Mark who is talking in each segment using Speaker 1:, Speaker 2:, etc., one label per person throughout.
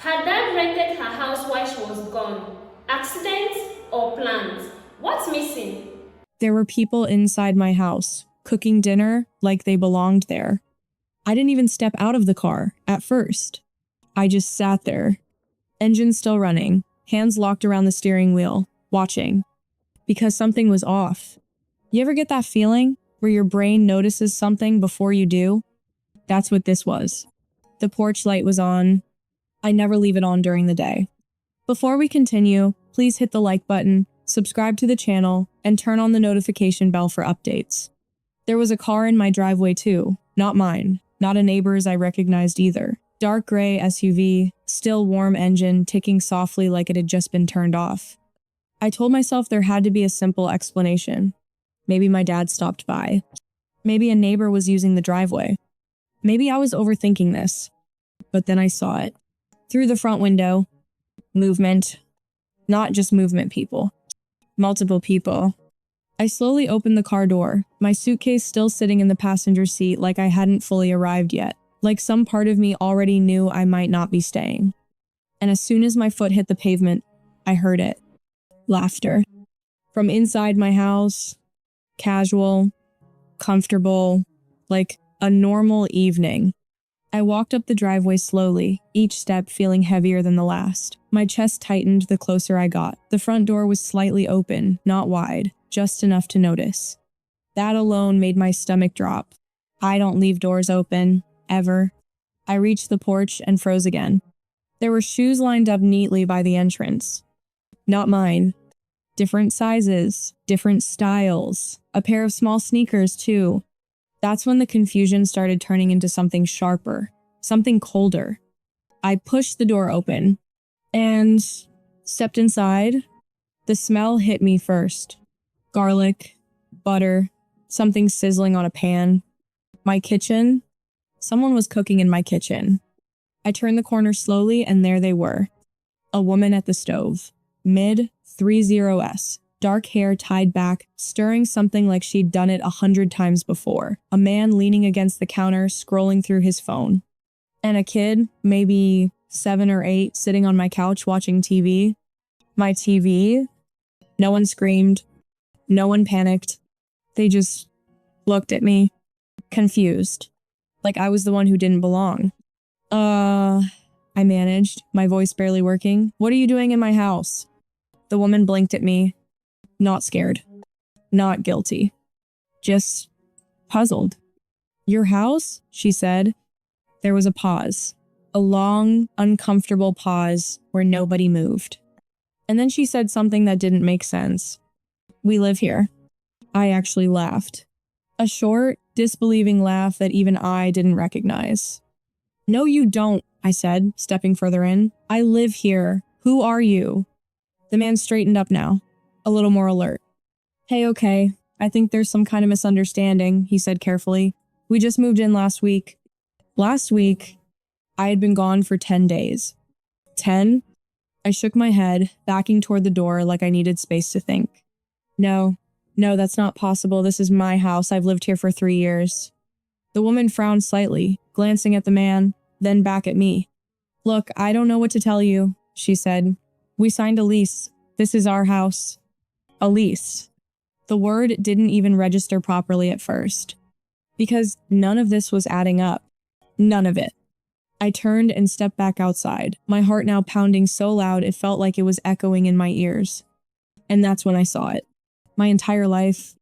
Speaker 1: Her dad rented her house while she was gone. Accident or planned? What's missing?
Speaker 2: There were people inside my house, cooking dinner like they belonged there. I didn't even step out of the car at first. I just sat there, engine still running, hands locked around the steering wheel, watching, because something was off. You ever get that feeling where your brain notices something before you do? That's what this was. The porch light was on. I never leave it on during the day. Before we continue, please hit the like button, subscribe to the channel, and turn on the notification bell for updates. There was a car in my driveway too, not mine, not a neighbor's I recognized either. Dark gray SUV, still warm engine ticking softly like it had just been turned off. I told myself there had to be a simple explanation. Maybe my dad stopped by. Maybe a neighbor was using the driveway. Maybe I was overthinking this. But then I saw it. Through the front window. Movement. Not just movement people. Multiple people. I slowly opened the car door, my suitcase still sitting in the passenger seat like I hadn't fully arrived yet, like some part of me already knew I might not be staying. And as soon as my foot hit the pavement, I heard it. Laughter. From inside my house. Casual. Comfortable. Like a normal evening. I walked up the driveway slowly, each step feeling heavier than the last. My chest tightened the closer I got. The front door was slightly open, not wide, just enough to notice. That alone made my stomach drop. I don't leave doors open, ever. I reached the porch and froze again. There were shoes lined up neatly by the entrance. Not mine. Different sizes, different styles. A pair of small sneakers, too. That's when the confusion started turning into something sharper, something colder. I pushed the door open and stepped inside. The smell hit me first. Garlic, butter, something sizzling on a pan. My kitchen. Someone was cooking in my kitchen. I turned the corner slowly and there they were. A woman at the stove. Mid-30s. Dark hair tied back, stirring something like she'd done it 100 times before. A man leaning against the counter, scrolling through his phone. And a kid, maybe 7 or 8, sitting on my couch watching TV. My TV. No one screamed. No one panicked. They just looked at me, confused. Like I was the one who didn't belong. I managed, my voice barely working. What are you doing in my house? The woman blinked at me. Not scared. Not guilty. Just puzzled. Your house? She said. There was a pause. A long, uncomfortable pause where nobody moved. And then she said something that didn't make sense. We live here. I actually laughed. A short, disbelieving laugh that even I didn't recognize. No, you don't, I said, stepping further in. I live here. Who are you? The man straightened up now. A little more alert. Hey, okay. I think there's some kind of misunderstanding, he said carefully. We just moved in last week. Last week, I had been gone for 10 days. 10? I shook my head, backing toward the door like I needed space to think. No, that's not possible. This is my house. I've lived here for 3 years. The woman frowned slightly, glancing at the man, then back at me. Look, I don't know what to tell you, she said. We signed a lease. This is our house. A lease. The word didn't even register properly at first. Because none of this was adding up. None of it. I turned and stepped back outside, my heart now pounding so loud it felt like it was echoing in my ears. And that's when I saw it. My entire life.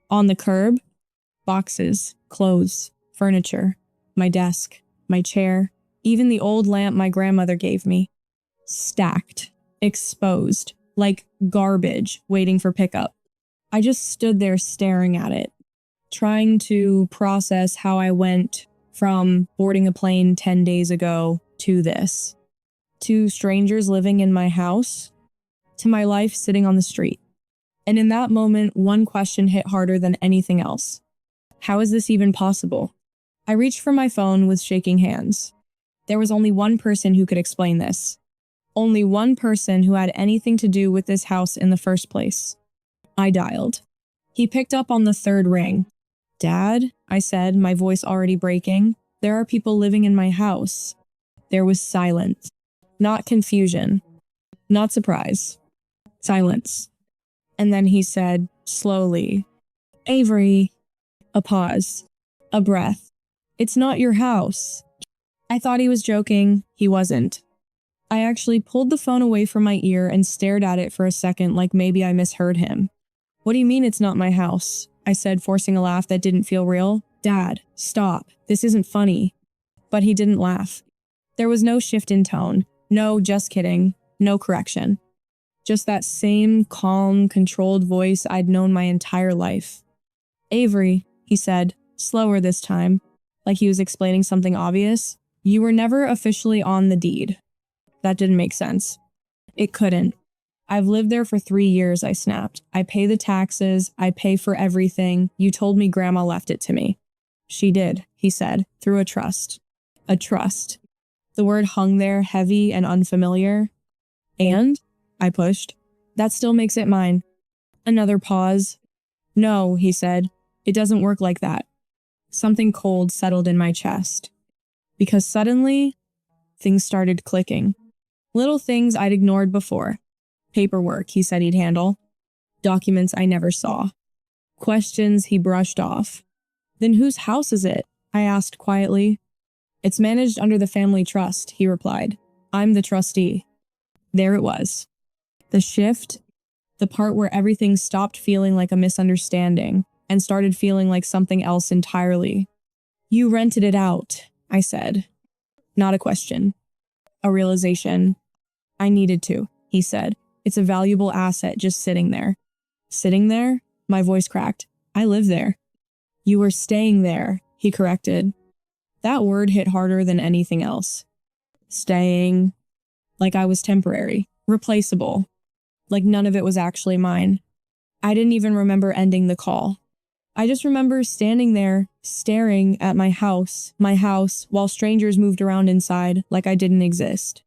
Speaker 2: On the curb. Boxes, clothes, furniture, my desk, my chair, even the old lamp my grandmother gave me. Stacked. Exposed. Like garbage waiting for pickup. I just stood there staring at it, trying to process how I went from boarding a plane 10 days ago to this. To strangers living in my house, to my life sitting on the street. And in that moment, one question hit harder than anything else. How is this even possible? I reached for my phone with shaking hands. There was only one person who could explain this. Only one person who had anything to do with this house in the first place. I dialed. He picked up on the third ring. Dad, I said, my voice already breaking. There are people living in my house. There was silence. Not confusion. Not surprise. Silence. And then he said, slowly, Avery. A pause. A breath. It's not your house. I thought he was joking. He wasn't. I actually pulled the phone away from my ear and stared at it for a second like maybe I misheard him. What do you mean it's not my house? I said, forcing a laugh that didn't feel real. Dad, stop. This isn't funny. But he didn't laugh. There was no shift in tone. No, just kidding. No correction. Just that same calm, controlled voice I'd known my entire life. Avery, he said, slower this time, like he was explaining something obvious. You were never officially on the deed. That didn't make sense. It couldn't. I've lived there for 3 years, I snapped. I pay the taxes. I pay for everything. You told me Grandma left it to me. She did, he said, through a trust. A trust. The word hung there, heavy and unfamiliar. And? I pushed. That still makes it mine. Another pause. No, he said. It doesn't work like that. Something cold settled in my chest. Because suddenly, things started clicking. Little things I'd ignored before. Paperwork he said he'd handle. Documents I never saw. Questions he brushed off. Then whose house is it? I asked quietly. It's managed under the family trust, he replied. I'm the trustee. There it was. The shift, the part where everything stopped feeling like a misunderstanding and started feeling like something else entirely. You rented it out, I said. Not a question. A realization. I needed to, he said. It's a valuable asset just sitting there. Sitting there? My voice cracked. I live there. You were staying there, he corrected. That word hit harder than anything else. Staying. Like I was temporary. Replaceable. Like none of it was actually mine. I didn't even remember ending the call. I just remember standing there, staring at my house, while strangers moved around inside like I didn't exist.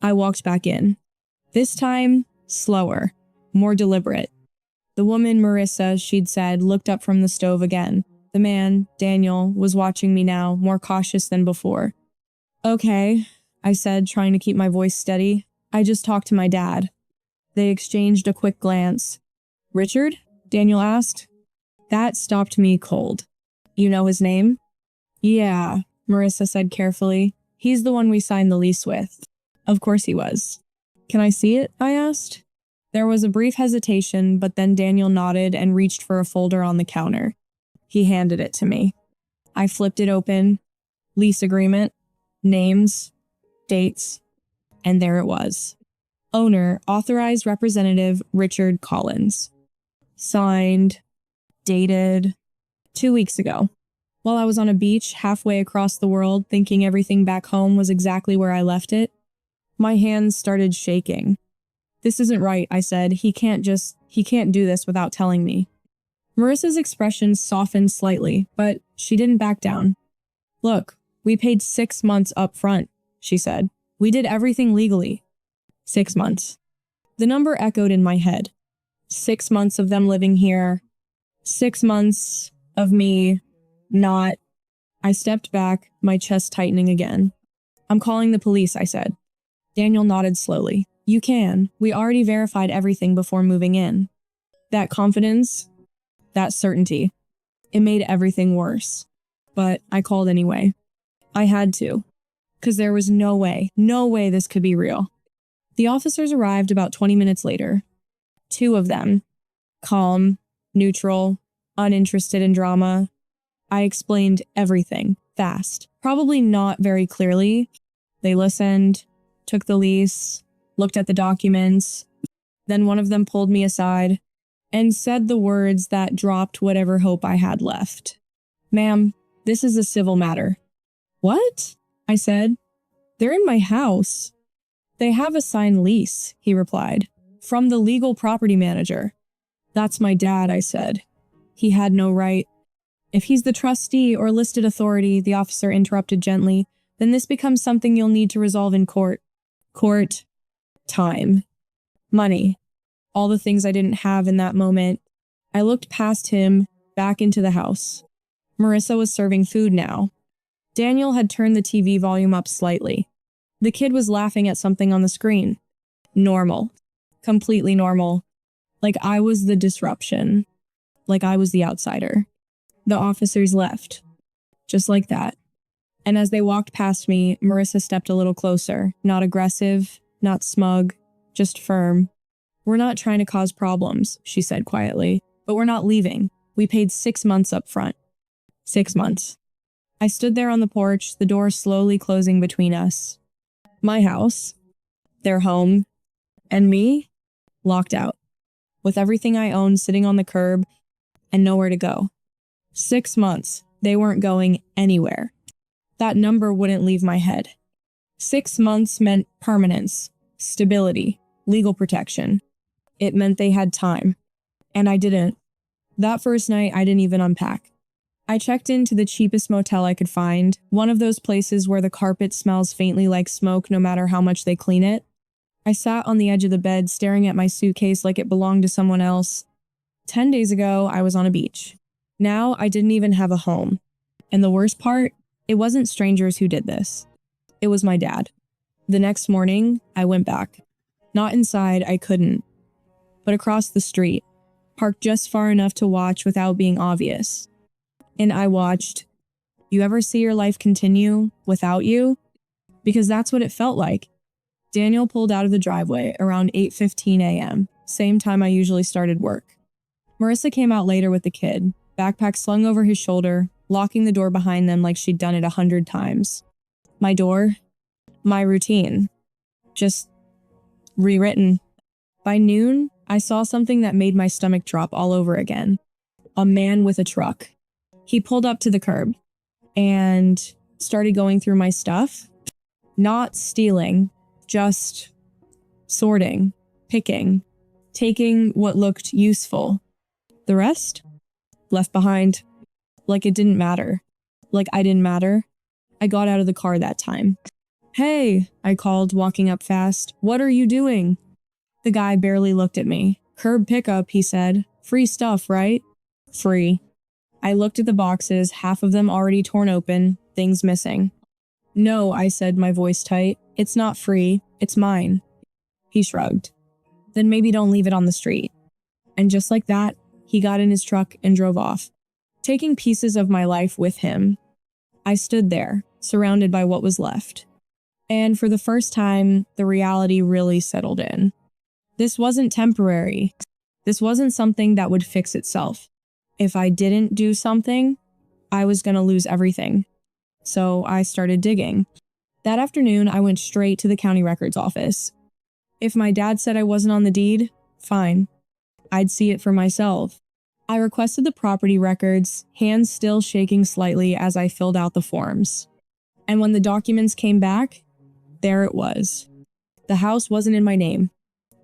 Speaker 2: I walked back in. This time, slower, more deliberate. The woman, Marissa, she'd said, looked up from the stove again. The man, Daniel, was watching me now, more cautious than before. Okay, I said, trying to keep my voice steady. I just talked to my dad. They exchanged a quick glance. Richard? Daniel asked. That stopped me cold. You know his name? Yeah, Marissa said carefully. He's the one we signed the lease with. Of course he was. Can I see it? I asked. There was a brief hesitation, but then Daniel nodded and reached for a folder on the counter. He handed it to me. I flipped it open. Lease agreement, names, dates, and there it was. Owner, authorized representative Richard Collins. Signed, dated 2 weeks ago. While I was on a beach halfway across the world thinking everything back home was exactly where I left it, my hands started shaking. This isn't right, I said. He can't do this without telling me. Marissa's expression softened slightly, but she didn't back down. Look, we paid 6 months up front, she said. We did everything legally. 6 months. The number echoed in my head. 6 months of them living here. 6 months of me not. I stepped back, my chest tightening again. I'm calling the police, I said. Daniel nodded slowly. You can. We already verified everything before moving in. That confidence, that certainty, it made everything worse. But I called anyway. I had to. Because there was no way this could be real. The officers arrived about 20 minutes later. 2 of them. Calm, neutral, uninterested in drama. I explained everything, fast. Probably not very clearly. They listened, took the lease, looked at the documents. Then one of them pulled me aside and said the words that dropped whatever hope I had left. Ma'am, this is a civil matter. What? I said. They're in my house. They have a signed lease, he replied, from the legal property manager. That's my dad, I said. He had no right. If he's the trustee or listed authority, the officer interrupted gently, then this becomes something you'll need to resolve in court. Court. Time. Money. All the things I didn't have in that moment. I looked past him, back into the house. Marissa was serving food now. Daniel had turned the TV volume up slightly. The kid was laughing at something on the screen. Normal. Completely normal. Like I was the disruption. Like I was the outsider. The officers left. Just like that. And as they walked past me, Marissa stepped a little closer. Not aggressive, not smug, just firm. "We're not trying to cause problems," she said quietly. "But we're not leaving. We paid 6 months up front." 6 months. I stood there on the porch, the door slowly closing between us. My house, their home, and me, locked out. With everything I owned sitting on the curb and nowhere to go. 6 months. They weren't going anywhere. That number wouldn't leave my head. 6 months meant permanence, stability, legal protection. It meant they had time. And I didn't. That first night, I didn't even unpack. I checked into the cheapest motel I could find, one of those places where the carpet smells faintly like smoke no matter how much they clean it. I sat on the edge of the bed staring at my suitcase like it belonged to someone else. 10 days ago, I was on a beach. Now, I didn't even have a home. And the worst part, it wasn't strangers who did this. It was my dad. The next morning, I went back. Not inside, I couldn't. But across the street, parked just far enough to watch without being obvious. And I watched. You ever see your life continue without you? Because that's what it felt like. Daniel pulled out of the driveway around 8:15 a.m., same time I usually started work. Marissa came out later with the kid, backpack slung over his shoulder, locking the door behind them like she'd done it 100 times. My door, my routine, just rewritten. By noon, I saw something that made my stomach drop all over again. A man with a truck. He pulled up to the curb and started going through my stuff. Not stealing, just sorting, picking, taking what looked useful. The rest? Left behind. Like it didn't matter. Like I didn't matter. I got out of the car that time. "Hey," I called, walking up fast. "What are you doing?" The guy barely looked at me. "Curb pickup," he said. "Free stuff, right?" Free. I looked at the boxes, half of them already torn open, things missing. "No," I said, my voice tight. "It's not free. It's mine." He shrugged. "Then maybe don't leave it on the street." And just like that, he got in his truck and drove off, taking pieces of my life with him. I stood there, surrounded by what was left. And for the first time, the reality really settled in. This wasn't temporary. This wasn't something that would fix itself. If I didn't do something, I was going to lose everything. So I started digging. That afternoon, I went straight to the county records office. If my dad said I wasn't on the deed, fine. I'd see it for myself. I requested the property records, hands still shaking slightly as I filled out the forms. And when the documents came back, there it was. The house wasn't in my name.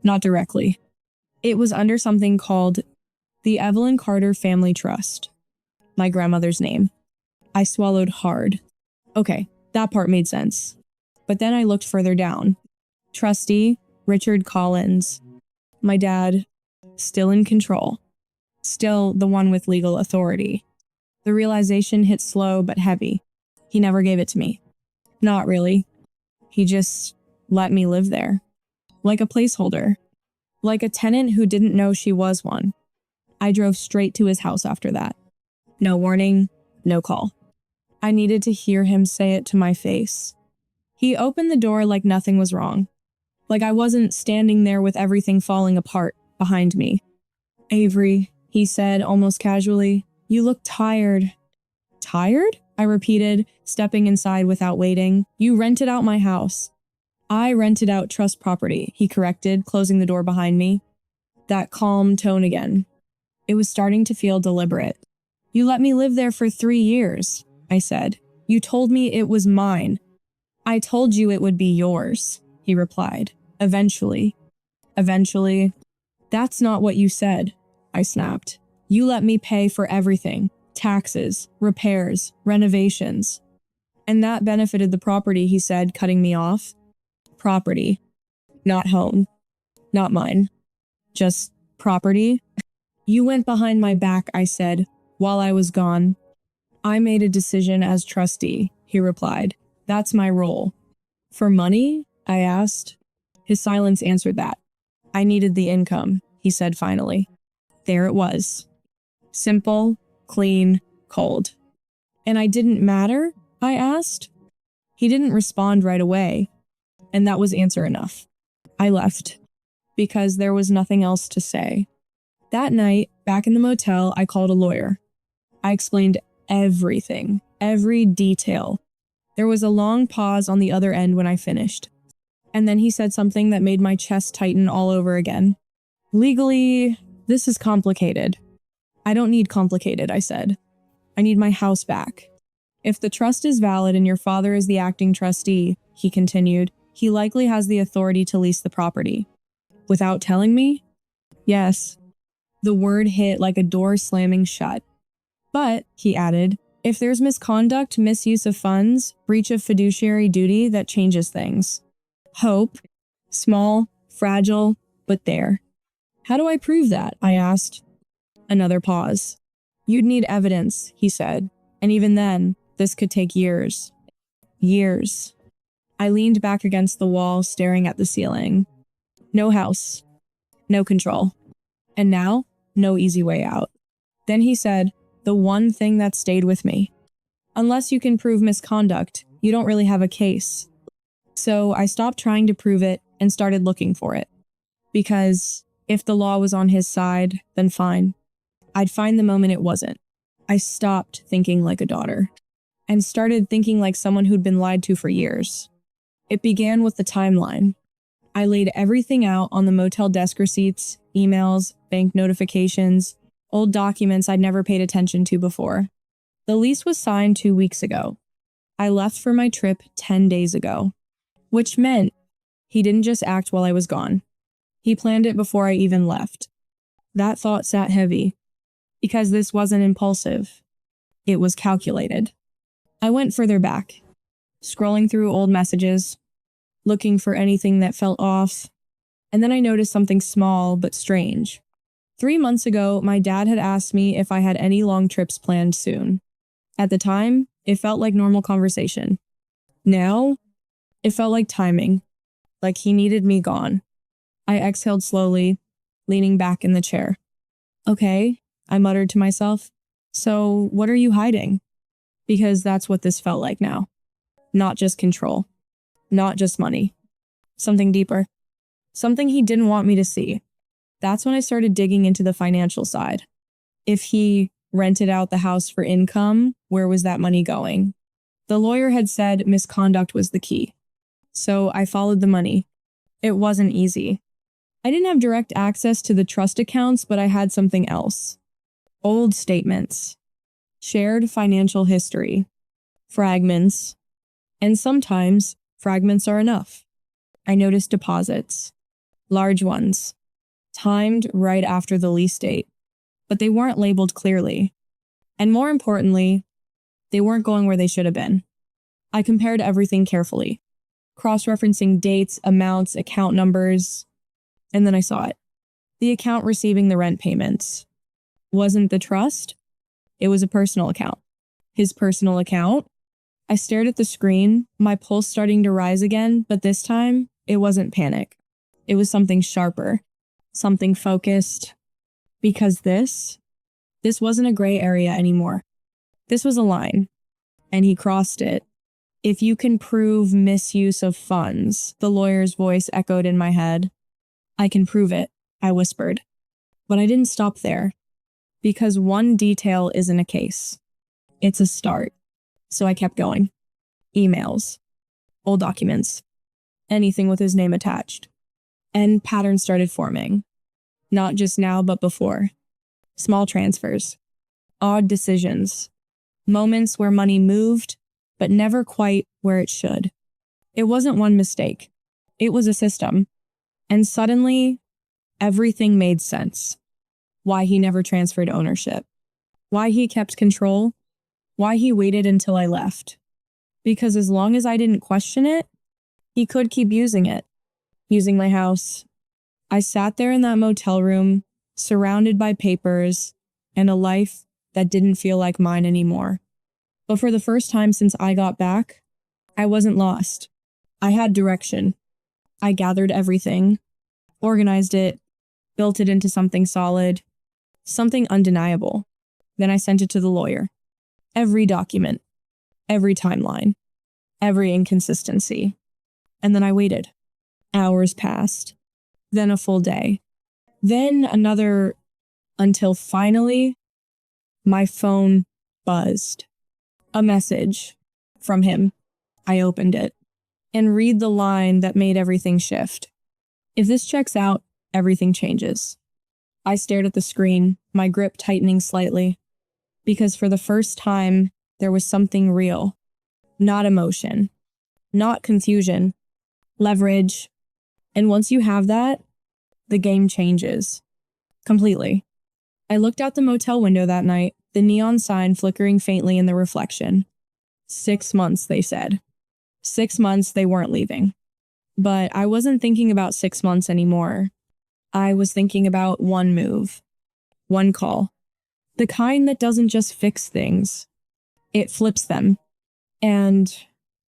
Speaker 2: Not directly. It was under something called the Evelyn Carter Family Trust. My grandmother's name. I swallowed hard. Okay, that part made sense. But then I looked further down. Trustee, Richard Collins. My dad, still in control. Still the one with legal authority. The realization hit slow but heavy. He never gave it to me. Not really. He just let me live there. Like a placeholder. Like a tenant who didn't know she was one. I drove straight to his house after that. No warning, no call. I needed to hear him say it to my face. He opened the door like nothing was wrong. Like I wasn't standing there with everything falling apart behind me. "Avery," he said almost casually, "you look tired." "Tired?" I repeated, stepping inside without waiting. "You rented out my house." "I rented out trust property," he corrected, closing the door behind me. That calm tone again. It was starting to feel deliberate. "You let me live there for 3 years," I said. "You told me it was mine." "I told you it would be yours," he replied. "Eventually." "Eventually?" "That's not what you said," I snapped. "You let me pay for everything. Taxes, repairs, renovations." "And that benefited the property," he said, cutting me off. "Property. Not home. Not mine. Just property." "You went behind my back," I said, "while I was gone." "I made a decision as trustee," he replied. "That's my role." For money? I asked. His silence answered that. I needed the income, he said finally. There it was. Simple, clean, cold. And I didn't matter? I asked. He didn't respond right away, and that was answer enough. I left, because there was nothing else to say. That night, back in the motel, I called a lawyer. I explained everything, every detail. There was a long pause on the other end when I finished. And then he said something that made my chest tighten all over again. Legally, this is complicated. I don't need complicated, I said. I need my house back. If the trust is valid and your father is the acting trustee, he continued, he likely has the authority to lease the property. Without telling me? Yes. The word hit like a door slamming shut. But, he added, if there's misconduct, misuse of funds, breach of fiduciary duty, that changes things. Hope. Small, fragile, but there. How do I prove that? I asked. Another pause. You'd need evidence, he said. And even then, this could take years. Years. I leaned back against the wall, staring at the ceiling. No house. No control. And now, no easy way out. Then he said, the one thing that stayed with me. Unless you can prove misconduct, you don't really have a case. So I stopped trying to prove it and started looking for it. Because if the law was on his side, then fine. I'd find the moment it wasn't. I stopped thinking like a daughter and started thinking like someone who'd been lied to for years. It began with the timeline. I laid everything out on the motel desk receipts, emails, bank notifications, old documents I'd never paid attention to before. The lease was signed 2 weeks ago. I left for my trip 10 days ago, which meant he didn't just act while I was gone. He planned it before I even left. That thought sat heavy, because this wasn't impulsive. It was calculated. I went further back, scrolling through old messages, looking for anything that felt off, and then I noticed something small but strange. 3 months ago, my dad had asked me if I had any long trips planned soon. At the time, it felt like normal conversation. Now, it felt like timing, like he needed me gone. I exhaled slowly, leaning back in the chair. Okay, I muttered to myself. So, what are you hiding? Because that's what this felt like now. Not just control. Not just money. Something deeper. Something he didn't want me to see. That's when I started digging into the financial side. If he rented out the house for income, where was that money going? The lawyer had said misconduct was the key. So I followed the money. It wasn't easy. I didn't have direct access to the trust accounts, but I had something else. Old statements. Shared financial history. Fragments. And sometimes, fragments are enough. I noticed deposits. Large ones. Timed right after the lease date. But they weren't labeled clearly. And more importantly, they weren't going where they should have been. I compared everything carefully. Cross-referencing dates, amounts, account numbers. And then I saw it. The account receiving the rent payments. Wasn't the trust. It was a personal account. His personal account. I stared at the screen, my pulse starting to rise again, but this time, it wasn't panic. It was something sharper. Something focused. Because this wasn't a gray area anymore. This was a line. And he crossed it. If you can prove misuse of funds, the lawyer's voice echoed in my head. I can prove it, I whispered. But I didn't stop there. Because one detail isn't a case. It's a start. So I kept going. Emails. Old documents. Anything with his name attached. And patterns started forming. Not just now, but before. Small transfers. Odd decisions. Moments where money moved, but never quite where it should. It wasn't one mistake. It was a system. And suddenly, everything made sense. Why he never transferred ownership. Why he kept control. Why he waited until I left. Because as long as I didn't question it, he could keep using it. Using my house. I sat there in that motel room, surrounded by papers, and a life that didn't feel like mine anymore. But for the first time since I got back, I wasn't lost. I had direction. I gathered everything, organized it, built it into something solid, something undeniable. Then I sent it to the lawyer. Every document, every timeline, every inconsistency. And then I waited. Hours passed. Then a full day. Then another, until finally, my phone buzzed. A message from him. I opened it and read the line that made everything shift. If this checks out, everything changes. I stared at the screen, my grip tightening slightly, because for the first time, there was something real. Not emotion, not confusion, leverage. And once you have that, the game changes. Completely. I looked out the motel window that night, the neon sign flickering faintly in the reflection. 6 months, they said. 6 months they weren't leaving. But I wasn't thinking about 6 months anymore. I was thinking about one move. One call. The kind that doesn't just fix things. It flips them. And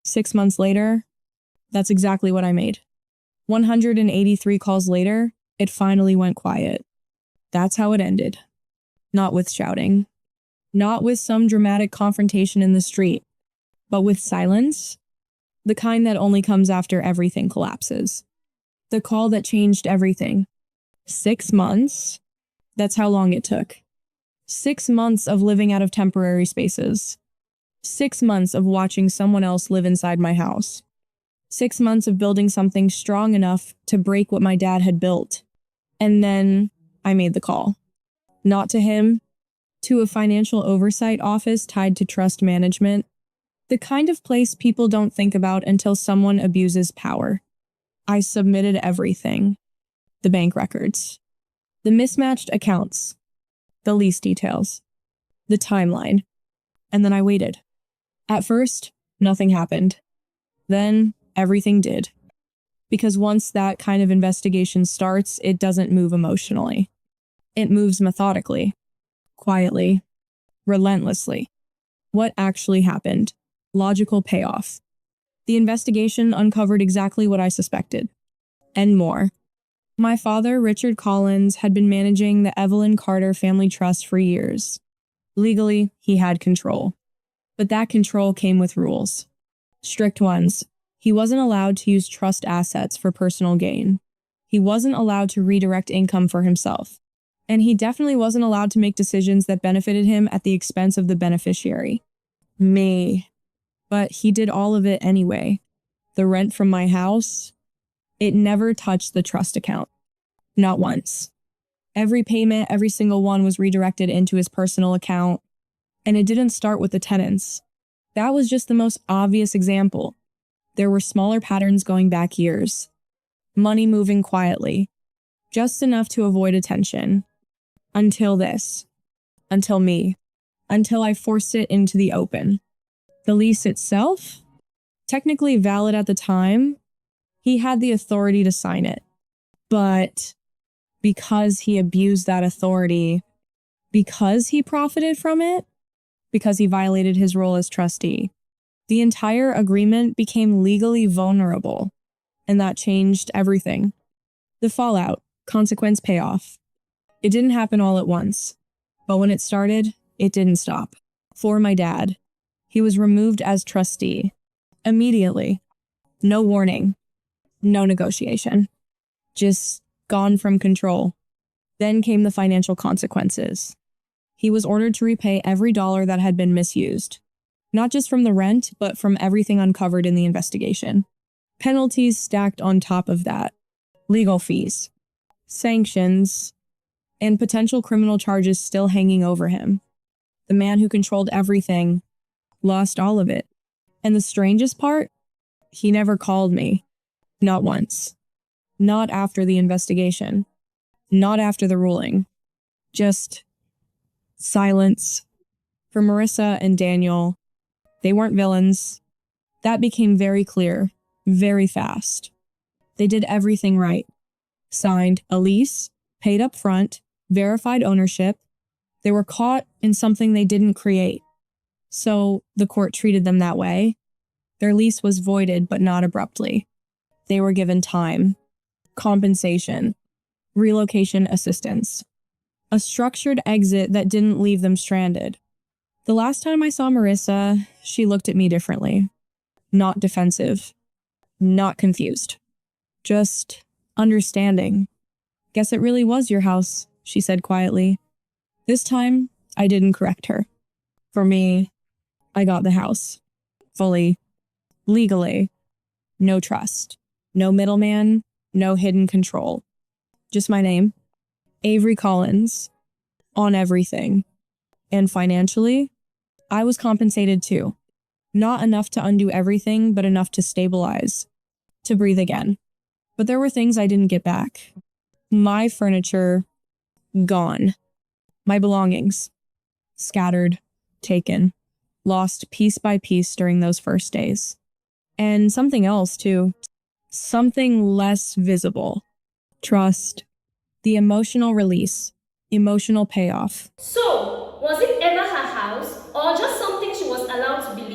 Speaker 2: 6 months later, that's exactly what I made. 183 calls later, it finally went quiet. That's how it ended. Not with shouting. Not with some dramatic confrontation in the street. But with silence. The kind that only comes after everything collapses. The call that changed everything. 6 months. That's how long it took. 6 months of living out of temporary spaces. 6 months of watching someone else live inside my house. 6 months of building something strong enough to break what my dad had built. And then I made the call. Not to him, to a financial oversight office tied to trust management. The kind of place people don't think about until someone abuses power. I submitted everything. The bank records. The mismatched accounts. The lease details. The timeline. And then I waited. At first, nothing happened. Then, everything did. Because once that kind of investigation starts, it doesn't move emotionally. It moves methodically, quietly, relentlessly. What actually happened? Logical payoff. The investigation uncovered exactly what I suspected. And more. My father, Richard Collins, had been managing the Evelyn Carter Family Trust for years. Legally, he had control. But that control came with rules. Strict ones. He wasn't allowed to use trust assets for personal gain. He wasn't allowed to redirect income for himself. And he definitely wasn't allowed to make decisions that benefited him at the expense of the beneficiary. Me. But he did all of it anyway. The rent from my house, it never touched the trust account. Not once. Every payment, every single one was redirected into his personal account. And it didn't start with the tenants. That was just the most obvious example. There were smaller patterns going back years. Money moving quietly. Just enough to avoid attention. Until this. Until me. Until I forced it into the open. The lease itself? Technically valid at the time. He had the authority to sign it. But because he abused that authority, because he profited from it, because he violated his role as trustee, the entire agreement became legally vulnerable, and that changed everything. The fallout, consequence payoff. It didn't happen all at once, but when it started, it didn't stop. For my dad, he was removed as trustee. Immediately. No warning. No negotiation. Just gone from control. Then came the financial consequences. He was ordered to repay every dollar that had been misused. Not just from the rent, but from everything uncovered in the investigation. Penalties stacked on top of that. Legal fees. Sanctions. And potential criminal charges still hanging over him. The man who controlled everything lost all of it. And the strangest part? He never called me. Not once. Not after the investigation. Not after the ruling. Just silence. For Marissa and Daniel, they weren't villains. That became very clear, very fast. They did everything right. Signed a lease, paid up front, verified ownership. They were caught in something they didn't create. So the court treated them that way. Their lease was voided, but not abruptly. They were given time, compensation, relocation assistance, a structured exit that didn't leave them stranded. The last time I saw Marissa, she looked at me differently. Not defensive, not confused, just understanding. Guess it really was your house, she said quietly. This time, I didn't correct her. For me, I got the house. Fully. Legally. No trust. No middleman. No hidden control. Just my name. Avery Collins. On everything. And financially, I was compensated too. Not enough to undo everything, but enough to stabilize. To breathe again. But there were things I didn't get back. My furniture, gone. My belongings, scattered, taken, lost piece by piece during those first days. And something else too. Something less visible. Trust. The emotional release. Emotional payoff.
Speaker 1: So, was it ever her house or just something she was allowed to believe